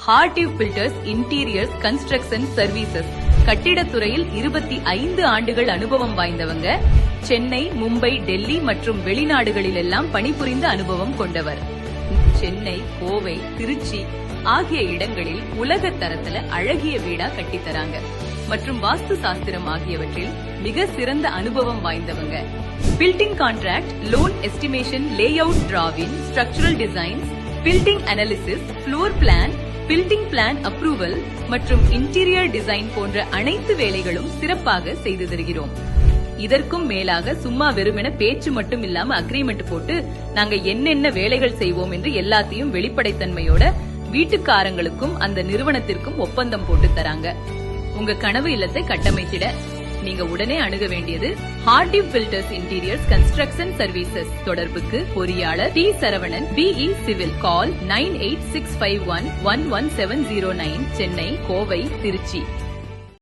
ஹார்டிவ் builders interiors construction services. கட்டிடத்துறையில் 25 ஆண்டுகள் அனுபவம் வாய்ந்தவங்க. சென்னை, மும்பை, டெல்லி மற்றும் வெளிநாடுகளிலெல்லாம் பணிபுரிந்த அனுபவம் கொண்டவர். சென்னை, கோவை, திருச்சி ஆகிய இடங்களில் உலக தரத்துல அழகிய வீடா கட்டித்தராங்க மற்றும் வாஸ்து சாஸ்திரம் ஆகியவற்றில் மிக சிறந்த அனுபவம் வாய்ந்தவங்க. Building contract, loan estimation, layout drawing, structural designs, building analysis, floor plan, building plan approval மற்றும் இன்டீரியர் டிசைன் போன்ற அனைத்து வேலைகளும் சிறப்பாக செய்து தருகிறோம். இதற்கும் மேலாக சும்மா வெறுமென பேச்சு மட்டும் இல்லாம அக்ரிமெண்ட் போட்டு நாங்க என்னென்ன வேலைகள் செய்வோம் என்று எல்லாத்தையும் வெளிப்படைத்தன்மையோட வீட்டுக்காரங்களுக்கும் அந்த நிறுவனத்திற்கும் ஒப்பந்தம் போட்டு தராங்க. உங்க கனவு இல்லத்தை கட்டமைத்திட நீங்க உடனே அணுக வேண்டியது ஹார்டிவ் பில்டர்ஸ் இன்டீரியர்ஸ் கன்ஸ்ட்ரக்ஷன் சர்வீசஸ். தொடர்புக்கு பொறியாளர் D. Saravanan, BE civil. Call 9865111709. Chennai, Kovai, Trichy.